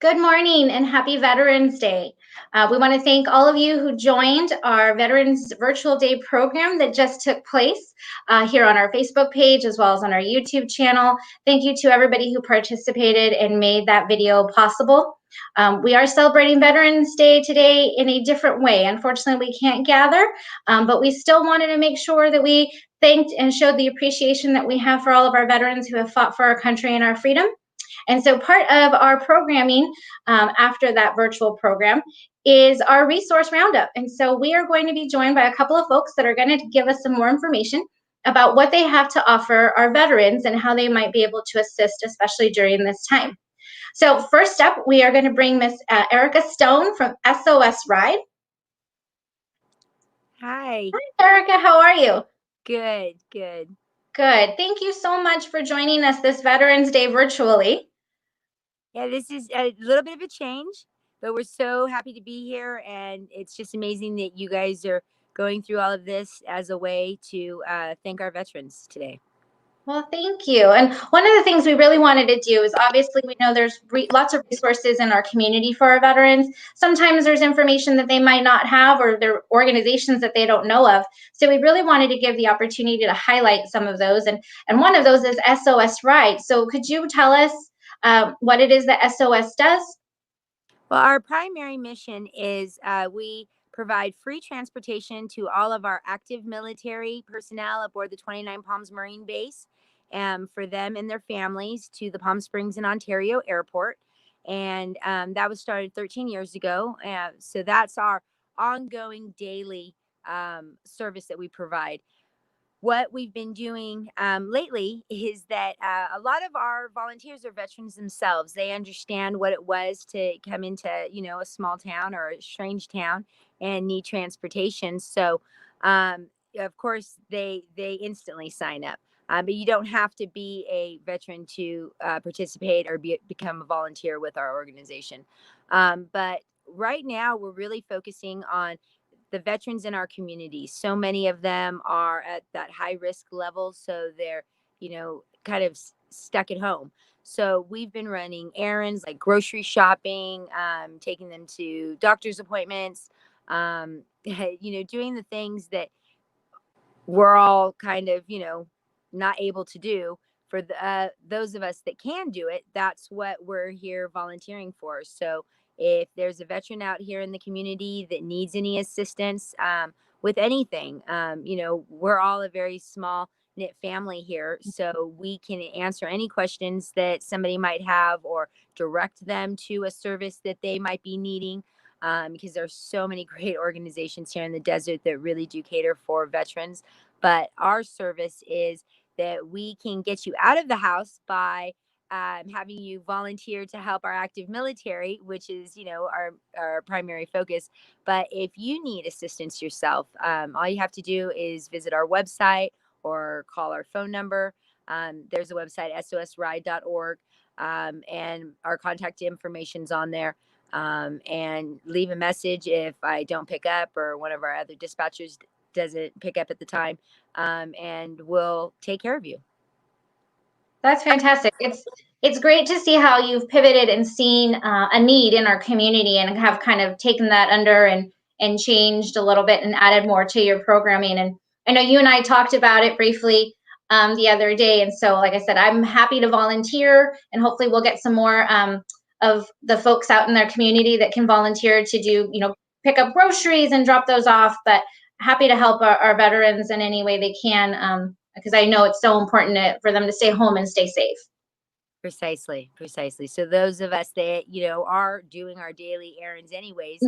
Good morning and happy Veterans Day. We want to thank all of you who joined our Veterans Virtual Day program that just took place here on our Facebook page as well as on our YouTube channel. Thank you to everybody who participated and made that video possible. We are celebrating Veterans Day today in a different way. Unfortunately, we can't gather, but we still wanted to make sure that we thanked and showed the appreciation that we have for all of our veterans who have fought for our country and our freedom. And so part of our programming after that virtual program is our resource roundup. And so we are going to be joined by a couple of folks that are going to give us some more information about what they have to offer our veterans and how they might be able to assist, especially during this time. So first up, we are going to bring Miss Erica Stone from SOS Ride. Hi. Hi, Erica. How are you? Good, good. Good. Thank you so much for joining us this Veterans Day virtually. Yeah, this is a little bit of a change, but we're so happy to be here. And it's just amazing that you guys are going through all of this as a way to thank our veterans today. Well, thank you. And one of the things we really wanted to do is obviously we know there's lots of resources in our community for our veterans. Sometimes there's information that they might not have or there are organizations that they don't know of. So we really wanted to give the opportunity to highlight some of those. And one of those is SOS Ride. So could you tell us what it is that SOS does? Well, our primary mission is we provide free transportation to all of our active military personnel aboard the 29 Palms Marine Base for them and their families to the Palm Springs and Ontario Airport. And that was started 13 years ago. So that's our ongoing daily service that we provide. What we've been doing lately is that a lot of our volunteers are veterans themselves. They understand what it was to come into, a small town or a strange town and need transportation. So, of course, they instantly sign up. But you don't have to be a veteran to participate or become a volunteer with our organization. But right now, we're really focusing on the veterans in our community. So many of them are at that high risk level. So they're, kind of stuck at home. So we've been running errands like grocery shopping, taking them to doctor's appointments, doing the things that we're all kind of, not able to do. For those of us that can do it, that's what we're here volunteering for. So if there's a veteran out here in the community that needs any assistance with anything, we're all a very small knit family here. So we can answer any questions that somebody might have or direct them to a service that they might be needing. Because there's so many great organizations here in the desert that really do cater for veterans. But our service is that we can get you out of the house by having you volunteer to help our active military, which is, our primary focus. But if you need assistance yourself, all you have to do is visit our website or call our phone number. There's a website, sosride.org, and our contact information's on there. And leave a message if I don't pick up or one of our other dispatchers doesn't pick up at the time, and we'll take care of you. That's fantastic. It's great to see how you've pivoted and seen a need in our community and have kind of taken that under and changed a little bit and added more to your programming. And I know you and I talked about it briefly the other day. And so, like I said, I'm happy to volunteer, and hopefully we'll get some more of the folks out in their community that can volunteer to do, pick up groceries and drop those off. But happy to help our veterans in any way they can, because I know it's so important for them to stay home and stay safe. Precisely. So those of us that, are doing our daily errands anyways,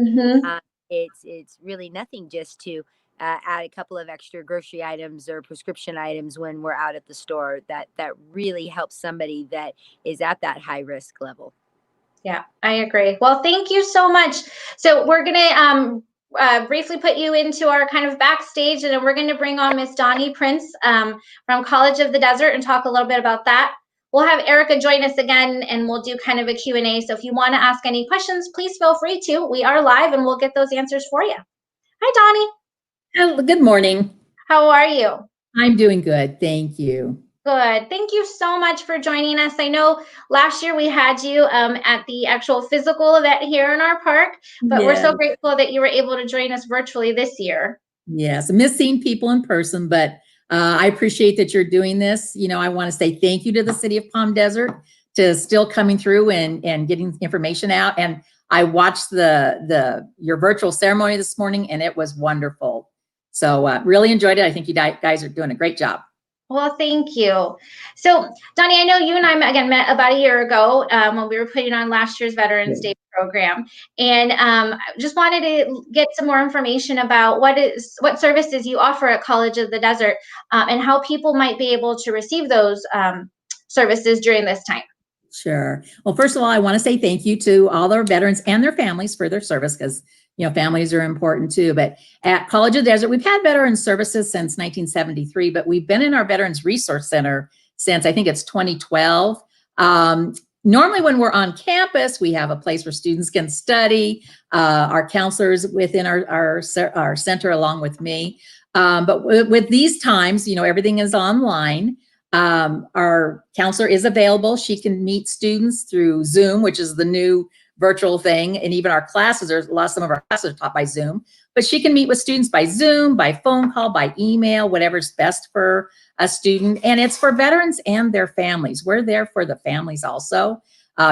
it's really nothing just to add a couple of extra grocery items or prescription items when we're out at the store. That really helps somebody that is at that high risk level. Yeah, I agree. Well, thank you so much. So we're going to briefly put you into our kind of backstage, and then we're going to bring on Miss Donnie Prince from College of the Desert and talk a little bit about that. We'll have Erica join us again, and we'll do kind of a Q&A. So if you want to ask any questions, please feel free to. We are live, and we'll get those answers for you. Hi, Donnie. Good morning. How are you? I'm doing good. Thank you. Good. Thank you so much for joining us. I know last year we had you at the actual physical event here in our park, but we're Yes, so grateful that you were able to join us virtually this year. yes. I miss seeing people in person, but I appreciate that you're doing this. You know, I want to say thank you to the city of Palm Desert to still coming through and getting information out. And I watched your virtual ceremony this morning, and it was wonderful. So really enjoyed it. I think you guys are doing a great job. Well, thank you. So, Donnie, I know you and I again met about a year ago when we were putting on last year's Veterans Day program, and I just wanted to get some more information about what services you offer at College of the Desert, and how people might be able to receive those services during this time. Sure. Well, first of all, I want to say thank you to all our veterans and their families for their service, because families are important too. But at College of the Desert, we've had veterans services since 1973, but we've been in our Veterans Resource Center since I think it's 2012. Normally when we're on campus, we have a place where students can study, our counselors within our center along with me. But with these times, everything is online. Our counselor is available. She can meet students through Zoom, which is the new virtual thing. And even our classes, some of our classes are taught by Zoom, but she can meet with students by Zoom, by phone call, by email, whatever's best for a student. And it's for veterans and their families. We're there for the families also,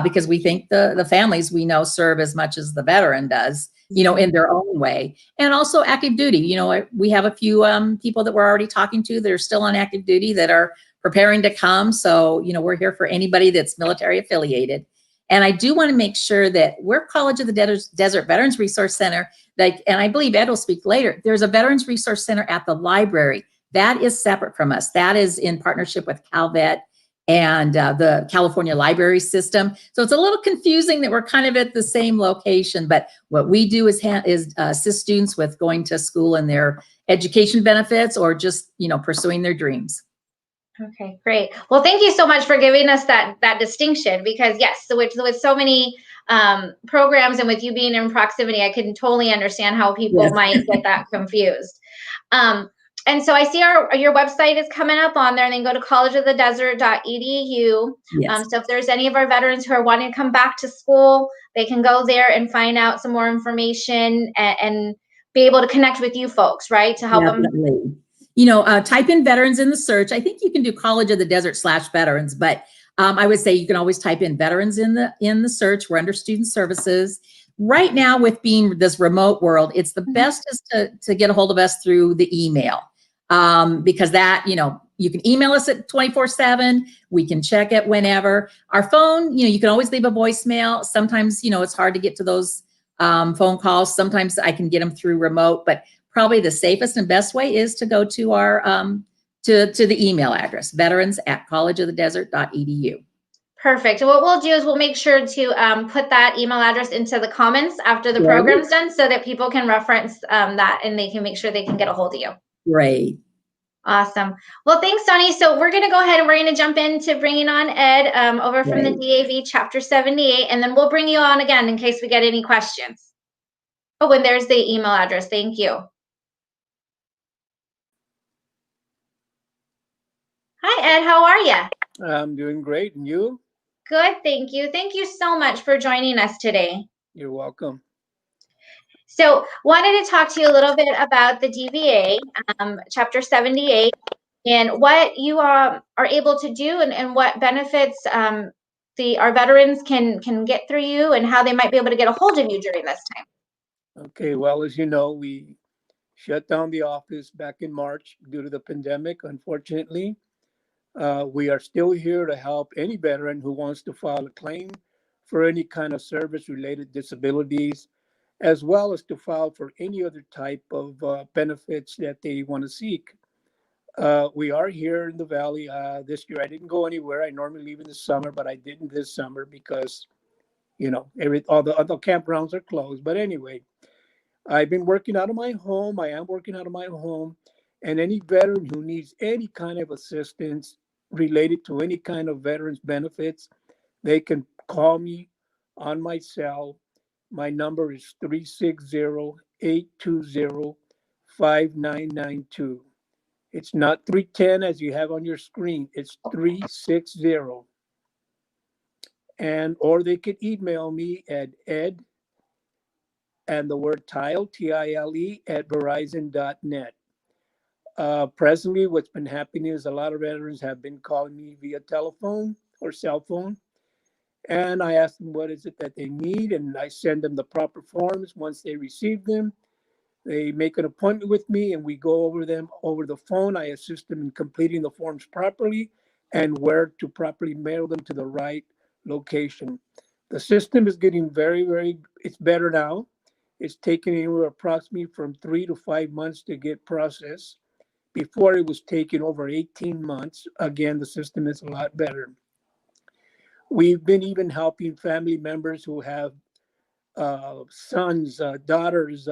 because we think the families we know serve as much as the veteran does, in their own way. And also active duty. We have a few people that we're already talking to that are still on active duty that are preparing to come. So, we're here for anybody that's military affiliated. And I do want to make sure that we're College of the Desert Veterans Resource Center, and I believe Ed will speak later. There's a Veterans Resource Center at the library. That is separate from us. That is in partnership with CalVet and the California Library System. So it's a little confusing that we're kind of at the same location, but what we do is assist students with going to school and their education benefits, or just, pursuing their dreams. Okay, great. Well, thank you so much for giving us that distinction, because yes, so with so many programs and with you being in proximity, I can totally understand how people might get that confused. And so I see your website is coming up on there, and then go to collegeofthedesert.edu. Yes. So if there's any of our veterans who are wanting to come back to school, they can go there and find out some more information and be able to connect with you folks, right? To help them. Type in veterans in the search. I think you can do College of the Desert /veterans, but I would say you can always type in veterans in the search. We're under student services. Right now, with being this remote world, it's the best is to get a hold of us through the email, because that, you can email us at 24/7. We can check it whenever. Our phone, you can always leave a voicemail. Sometimes, it's hard to get to those phone calls. Sometimes I can get them through remote, but probably the safest and best way is to go to our to the email address, veterans@collegeofthedesert.edu. Perfect. What we'll do is we'll make sure to put that email address into the comments after the program's done, so that people can reference that, and they can make sure they can get a hold of you. Great. Awesome. Well, thanks, Donnie. So we're going to go ahead and we're going to jump into bringing on Ed over from the DAV Chapter 78, and then we'll bring you on again in case we get any questions. Oh, and there's the email address. Thank you. Hi, Ed. How are you? I'm doing great. And you? Good. Thank you. Thank you so much for joining us today. You're welcome. So wanted to talk to you a little bit about the DVA, Chapter 78, and what you are able to do, and what benefits our veterans can get through you, and how they might be able to get a hold of you during this time. Okay. Well, as you know, we shut down the office back in March due to the pandemic, unfortunately. We are still here to help any veteran who wants to file a claim for any kind of service-related disabilities, as well as to file for any other type of benefits that they want to seek. We are here in the Valley. This year, I didn't go anywhere. I normally leave in the summer, but I didn't this summer because, all the other campgrounds are closed. But anyway, I've been working out of my home. I am working out of my home. And any veteran who needs any kind of assistance related to any kind of veterans benefits, they can call me on my cell. My number is 360-820-5992. It's not 310 as you have on your screen. It's 360. And or they could email me at ed and the word tile, Tile, at verizon.net. Presently, what's been happening is a lot of veterans have been calling me via telephone or cell phone. And I ask them what is it that they need, and I send them the proper forms. Once they receive them, they make an appointment with me and we go over them over the phone. I assist them in completing the forms properly and where to properly mail them to the right location. The system is getting it's better now. It's taken anywhere approximately from 3 to 5 months to get processed. Before it was taking over 18 months. Again, the system is a lot better. We've been even helping family members who have sons, daughters,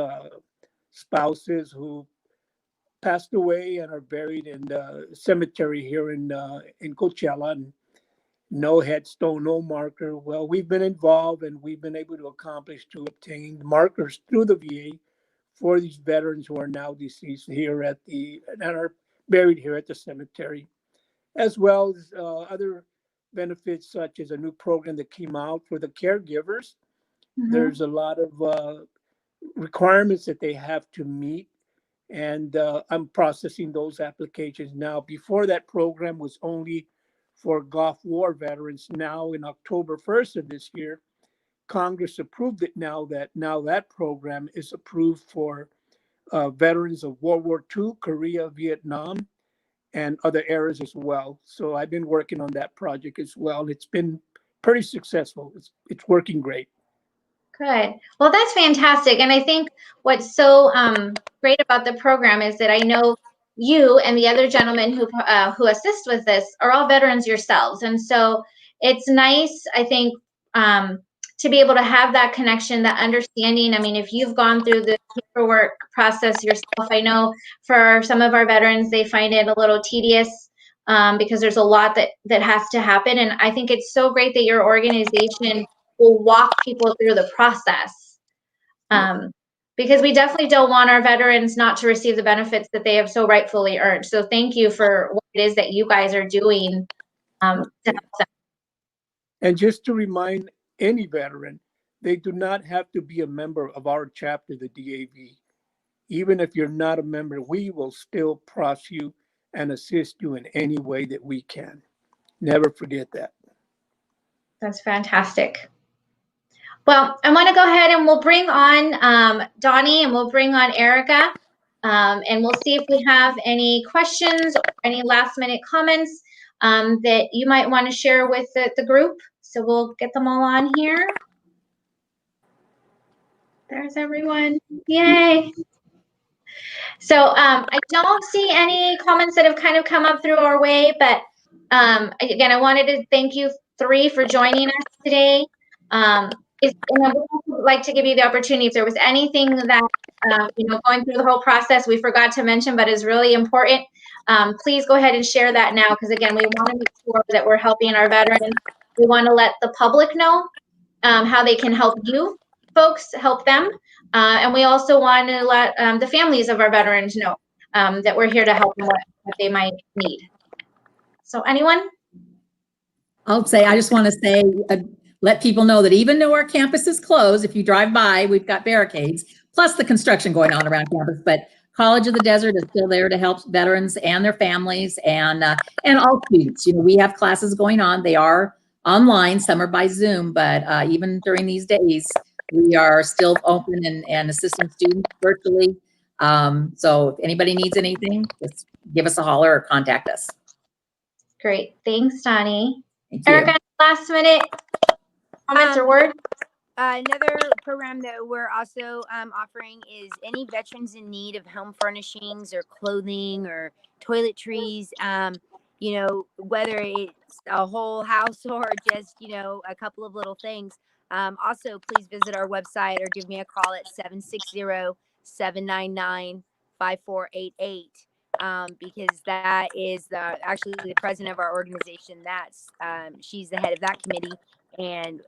spouses who passed away and are buried in the cemetery here in Coachella. And no headstone, no marker. Well, we've been involved and we've been able to accomplish to obtain markers through the VA for these veterans who are now deceased here and are buried here at the cemetery, as well as other benefits such as a new program that came out for the caregivers. There's a lot of requirements that they have to meet, and I'm processing those applications now. Before, that program was only for Gulf War veterans. Now, in October 1st of this year, Congress approved it. Now that program is approved for veterans of World War II, Korea, Vietnam, and other eras as well. So I've been working on that project as well. It's been pretty successful. It's working great. Good. Well, that's fantastic. And I think what's so great about the program is that I know you and the other gentlemen who assist with this are all veterans yourselves. And so it's nice, I think, to be able to have that connection, that understanding. I mean, if you've gone through the paperwork process yourself, I know for some of our veterans, they find it a little tedious because there's a lot that has to happen. And I think it's so great that your organization will walk people through the process, because we definitely don't want our veterans not to receive the benefits that they have so rightfully earned. So thank you for what it is that you guys are doing to help them. And just to remind any veteran, they do not have to be a member of our chapter, the DAV. Even if you're not a member, we will still prosecute and assist you in any way that we can. Never forget that. That's fantastic. Well, I want to go ahead and we'll bring on Donnie and we'll bring on Erica, and we'll see if we have any questions or any last minute comments that you might want to share with the group. So we'll get them all on here. There's everyone. Yay. So I don't see any comments that have kind of come up through our way, but again, I wanted to thank you three for joining us today. And I would like to give you the opportunity, if there was anything that, going through the whole process we forgot to mention, but is really important, please go ahead and share that now, because again, we want to make sure that we're helping our veterans. We want to let the public know how they can help you folks, help them. And we also want to let the families of our veterans know that we're here to help them what they might need. So anyone? I just want to say, let people know that even though our campus is closed, if you drive by, we've got barricades, plus the construction going on around campus, but College of the Desert is still there to help veterans and their families and all students. We have classes going on. They are online, some are by Zoom, but even during these days, we are still open and assisting students virtually. So if anybody needs anything, just give us a holler or contact us. Great. Thanks, Donnie. Thank you. Erica, last minute comments or words? Another program that we're also offering is any veterans in need of home furnishings or clothing or toiletries, whether it's a whole house or just, a couple of little things. Also, please visit our website or give me a call at 760-799-5488. Because that is actually the president of our organization. She's the head of that committee, and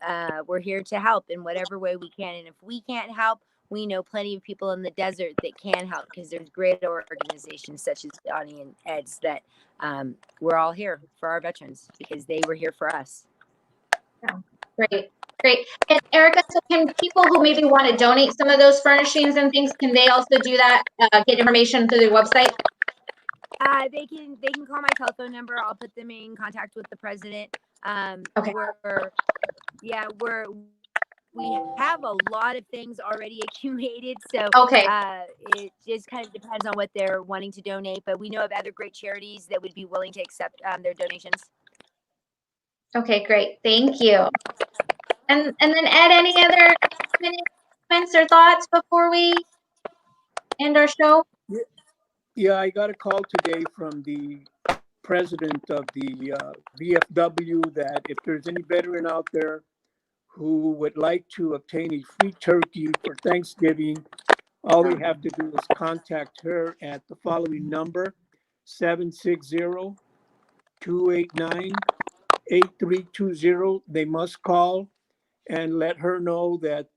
we're here to help in whatever way we can. And if we can't help, we know plenty of people in the desert that can help, because there's great organizations such as Donnie and Ed's that we're all here for our veterans because they were here for us. Yeah. Great, great. And Erica, so can people who maybe want to donate some of those furnishings and things, can they also do that? Get information through their website? They can call my telephone number. I'll put them in contact with the president. Okay. We have a lot of things already accumulated, so Okay. it just kind of depends on what they're wanting to donate. But we know of other great charities that would be willing to accept their donations. Okay, great. Thank you. And then Ed, any other comments or thoughts before we end our show? Yeah, I got a call today from the president of the VFW that if there's any veteran out there who would like to obtain a free turkey for Thanksgiving, all they have to do is contact her at the following number, 760-289-8320. They must call and let her know that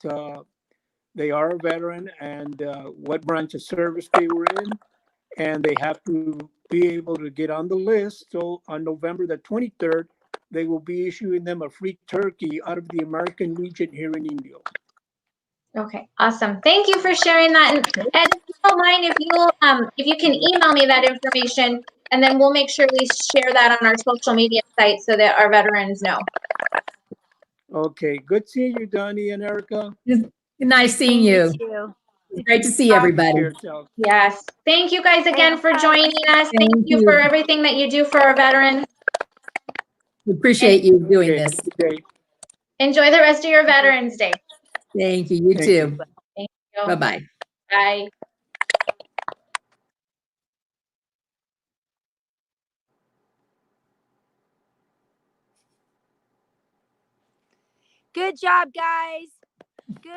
they are a veteran and what branch of service they were in, and they have to be able to get on the list. So on November the 23rd, they will be issuing them a free turkey out of the American Legion here in Indio. Okay, awesome. Thank you for sharing that. And Ed, if you don't mind, if you can email me that information, and then we'll make sure we share that on our social media site so that our veterans know. Okay, good seeing you, Donnie and Erica. Nice seeing you. Great to see everybody. Yes. Thank you guys again for joining us. Thank you for everything that you do for our veterans. We appreciate you doing this. Enjoy the rest of your Veterans Day. Thank you. You too. Thank you. Bye-bye. Bye. Good job, guys. Good.